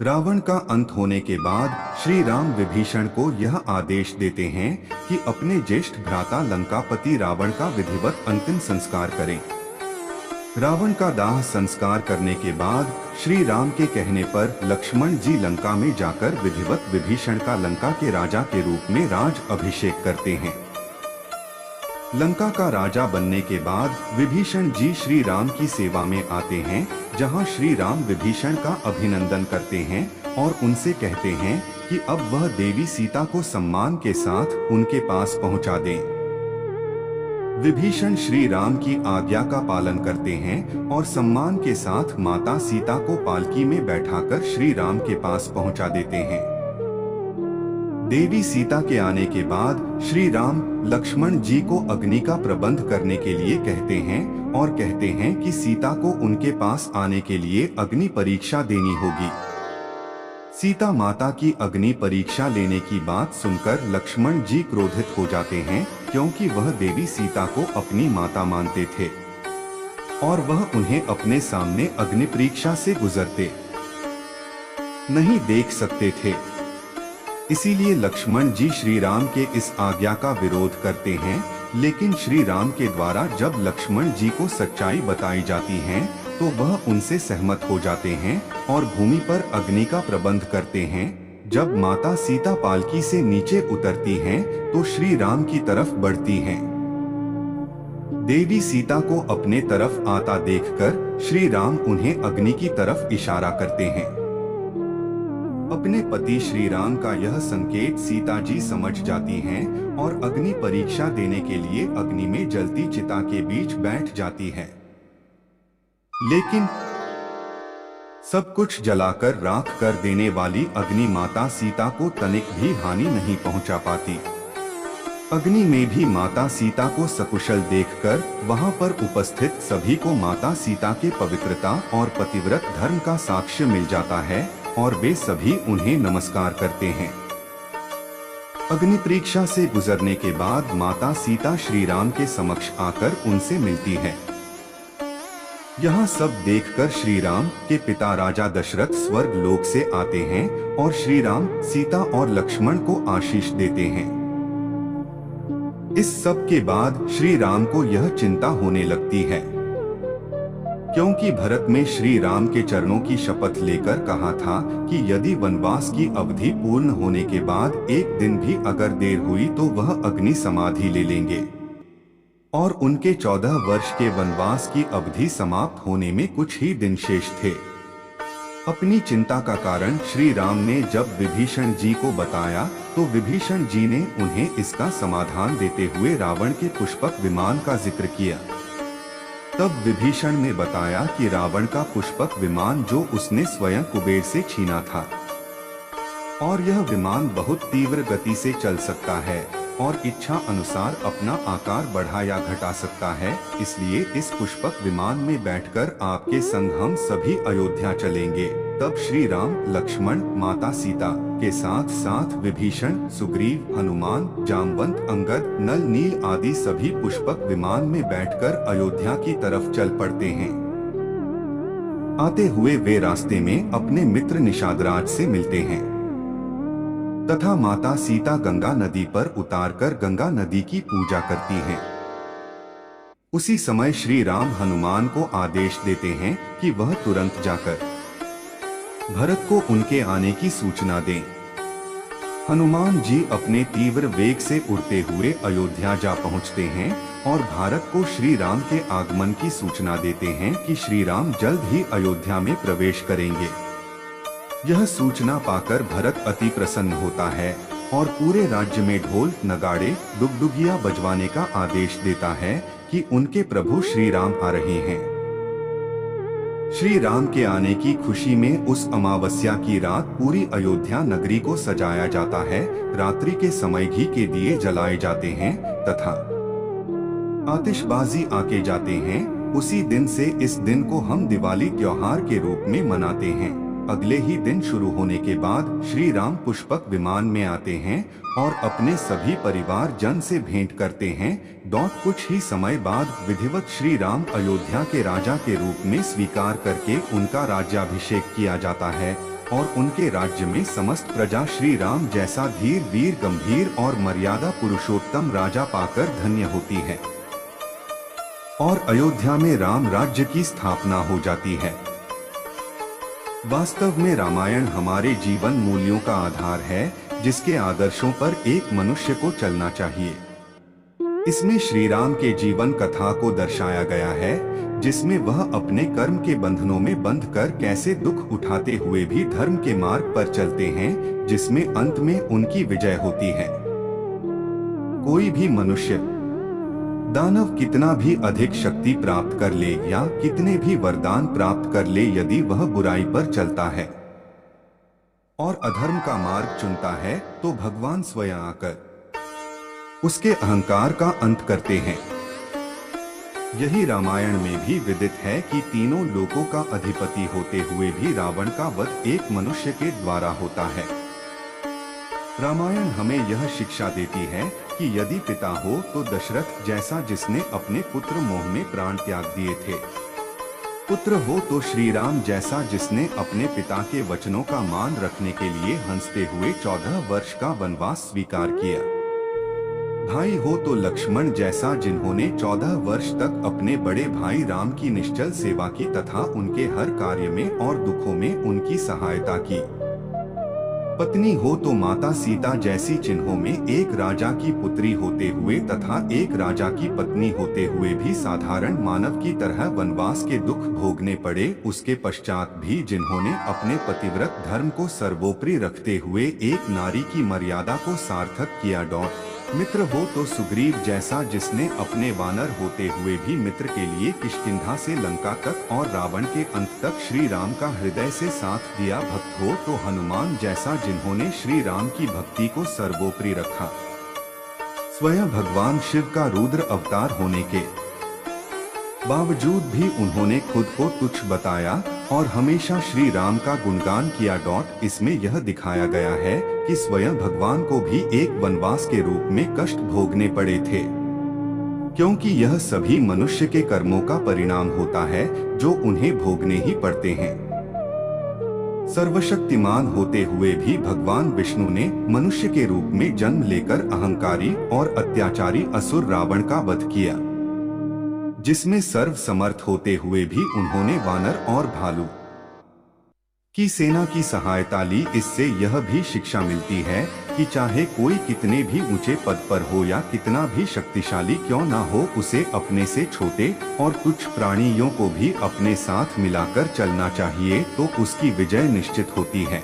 रावण का अंत होने के बाद श्री राम विभीषण को यह आदेश देते हैं कि अपने ज्येष्ठ भ्राता लंकापति रावण का विधिवत अंतिम संस्कार करें। रावण का दाह संस्कार करने के बाद श्री राम के कहने पर लक्ष्मण जी लंका में जाकर विधिवत विभीषण का लंका के राजा के रूप में राज अभिषेक करते हैं। लंका का राजा बनने के बाद विभीषण जी श्री राम की सेवा में आते हैं, जहां श्री राम विभीषण का अभिनंदन करते हैं और उनसे कहते हैं कि अब वह देवी सीता को सम्मान के साथ उनके पास पहुंचा दें। विभीषण श्री राम की आज्ञा का पालन करते हैं और सम्मान के साथ माता सीता को पालकी में बैठाकर श्री राम के पास पहुंचा देते हैं। देवी सीता के आने के बाद श्री राम लक्ष्मण जी को अग्नि का प्रबंध करने के लिए कहते हैं और कहते हैं कि सीता को उनके पास आने के लिए अग्नि परीक्षा देनी होगी। सीता माता की अग्नि परीक्षा लेने की बात सुनकर लक्ष्मण जी क्रोधित हो जाते हैं, क्योंकि वह देवी सीता को अपनी माता मानते थे और वह उन्हें अपने सामने अग्नि परीक्षा से गुजरते नहीं देख सकते थे। इसीलिए लक्ष्मण जी श्री राम के इस आज्ञा का विरोध करते हैं, लेकिन श्री राम के द्वारा जब लक्ष्मण जी को सच्चाई बताई जाती है तो वह उनसे सहमत हो जाते हैं और भूमि पर अग्नि का प्रबंध करते हैं। जब माता सीता पालकी से नीचे उतरती हैं, तो श्री राम की तरफ बढ़ती हैं। देवी सीता को अपने तरफ आता देखकर श्री राम उन्हें अग्नि की तरफ इशारा करते हैं। अपने पति श्री राम का यह संकेत सीता जी समझ जाती हैं और अग्नि परीक्षा देने के लिए अग्नि में जलती चिता के बीच बैठ जाती है। लेकिन सब कुछ जलाकर राख कर देने वाली अग्नि माता सीता को तनिक भी हानि नहीं पहुंचा पाती। अग्नि में भी माता सीता को सकुशल देखकर वहां पर उपस्थित सभी को माता सीता के पवित्रता और पतिव्रत धर्म का साक्ष्य मिल जाता है और वे सभी उन्हें नमस्कार करते हैं। अग्नि परीक्षा से गुजरने के बाद माता सीता श्री राम के समक्ष आकर उनसे मिलती है। यह सब देखकर श्री राम के पिता राजा दशरथ स्वर्ग लोक से आते हैं और श्री राम सीता और लक्ष्मण को आशीष देते हैं। इस सब के बाद श्री राम को यह चिंता होने लगती है, क्योंकि भरत में श्री राम के चरणों की शपथ लेकर कहा था कि यदि वनवास की अवधि पूर्ण होने के बाद एक दिन भी अगर देर हुई तो वह अग्नि समाधि ले लेंगे, और उनके 14 वर्ष के वनवास की अवधि समाप्त होने में कुछ ही दिन शेष थे। अपनी चिंता का कारण श्री राम ने जब विभीषण जी को बताया तो विभीषण जी ने उन्हें इसका समाधान देते हुए रावण के पुष्पक विमान का जिक्र किया। तब विभीषण ने बताया कि रावण का पुष्पक विमान जो उसने स्वयं कुबेर से छीना था, और यह विमान बहुत तीव्र गति से चल सकता है और इच्छा अनुसार अपना आकार बढ़ा या घटा सकता है। इसलिए इस पुष्पक विमान में बैठकर आपके संग हम सभी अयोध्या चलेंगे। तब श्री राम लक्ष्मण माता सीता के साथ साथ विभीषण सुग्रीव हनुमान जामवंत अंगद नल नील आदि सभी पुष्पक विमान में बैठकर अयोध्या की तरफ चल पड़ते हैं। आते हुए वे रास्ते में अपने मित्र निषादराज से मिलते हैं तथा माता सीता गंगा नदी पर उतारकर गंगा नदी की पूजा करती हैं। उसी समय श्री राम हनुमान को आदेश देते हैं कि वह तुरंत जाकर भरत को उनके आने की सूचना दें। हनुमान जी अपने तीव्र वेग से उड़ते हुए अयोध्या जा पहुंचते हैं और भारत को श्री राम के आगमन की सूचना देते हैं कि श्री राम जल्द ही अयोध्या में प्रवेश करेंगे। यह सूचना पाकर भरत अति प्रसन्न होता है और पूरे राज्य में ढोल नगाड़े डुगडुगिया बजवाने का आदेश देता है कि उनके प्रभु श्री राम आ रहे हैं। श्री राम के आने की खुशी में उस अमावस्या की रात पूरी अयोध्या नगरी को सजाया जाता है। रात्रि के समय घी के दिए जलाए जाते हैं तथा आतिशबाजी आके जाते हैं। उसी दिन से इस दिन को हम दिवाली त्योहार के रूप में मनाते हैं। अगले ही दिन शुरू होने के बाद श्री राम पुष्पक विमान में आते हैं और अपने सभी परिवार जन से भेंट करते हैं। कुछ ही समय बाद विधिवत श्री राम अयोध्या के राजा के रूप में स्वीकार करके उनका राज्याभिषेक किया जाता है। और उनके राज्य में समस्त प्रजा श्री राम जैसा धीर वीर गंभीर और मर्यादा पुरुषोत्तम राजा पाकर धन्य होती है और अयोध्या में राम राज्य की स्थापना हो जाती है। वास्तव में रामायण हमारे जीवन मूल्यों का आधार है, जिसके आदर्शों पर एक मनुष्य को चलना चाहिए। इसमें श्री राम के जीवन कथा को दर्शाया गया है, जिसमें वह अपने कर्म के बंधनों में बंध कर कैसे दुख उठाते हुए भी धर्म के मार्ग पर चलते हैं, जिसमें अंत में उनकी विजय होती है। कोई भी मनुष्य दानव कितना भी अधिक शक्ति प्राप्त कर ले या कितने भी वरदान प्राप्त कर ले, यदि वह बुराई पर चलता है और अधर्म का मार्ग चुनता है, तो भगवान स्वयं आकर उसके अहंकार का अंत करते हैं। यही रामायण में भी विदित है कि तीनों लोकों का अधिपति होते हुए भी रावण का वध एक मनुष्य के द्वारा होता है। रामायण हमें यह शिक्षा देती है कि यदि पिता हो तो दशरथ जैसा, जिसने अपने पुत्र मोह में प्राण त्याग दिए थे। पुत्र हो तो श्री राम जैसा, जिसने अपने पिता के वचनों का मान रखने के लिए हंसते हुए 14 वर्ष का वनवास स्वीकार किया। भाई हो तो लक्ष्मण जैसा, जिन्होंने 14 वर्ष तक अपने बड़े भाई राम की निश्चल सेवा की तथा उनके हर कार्य में और दुखों में उनकी सहायता की। पत्नी हो तो माता सीता जैसी, जिन्हों में एक राजा की पुत्री होते हुए तथा एक राजा की पत्नी होते हुए भी साधारण मानव की तरह वनवास के दुख भोगने पड़े। उसके पश्चात भी जिन्होंने अपने पतिव्रत धर्म को सर्वोपरि रखते हुए एक नारी की मर्यादा को सार्थक किया। मित्र हो तो सुग्रीव जैसा, जिसने अपने वानर होते हुए भी मित्र के लिए किष्किंधा से लंका तक और रावण के अंत तक श्री राम का हृदय से साथ दिया। भक्त हो तो हनुमान जैसा, जिन्होंने श्री राम की भक्ति को सर्वोपरि रखा। स्वयं भगवान शिव का रुद्र अवतार होने के बावजूद भी उन्होंने खुद को तुच्छ बताया और हमेशा श्री राम का गुणगान किया। इसमें यह दिखाया गया है कि स्वयं भगवान को भी एक वनवास के रूप में कष्ट भोगने पड़े थे, क्योंकि यह सभी मनुष्य के कर्मों का परिणाम होता है जो उन्हें भोगने ही पड़ते हैं। सर्वशक्तिमान होते हुए भी भगवान विष्णु ने मनुष्य के रूप में जन्म लेकर अहंकारी और अत्याचारी असुर रावण का वध किया, जिसमें सर्व समर्थ होते हुए भी उन्होंने वानर और भालू की सेना की सहायता ली। इससे यह भी शिक्षा मिलती है कि चाहे कोई कितने भी ऊंचे पद पर हो या कितना भी शक्तिशाली क्यों ना हो, उसे अपने से छोटे और तुच्छ प्राणियों को भी अपने साथ मिलाकर चलना चाहिए, तो उसकी विजय निश्चित होती है।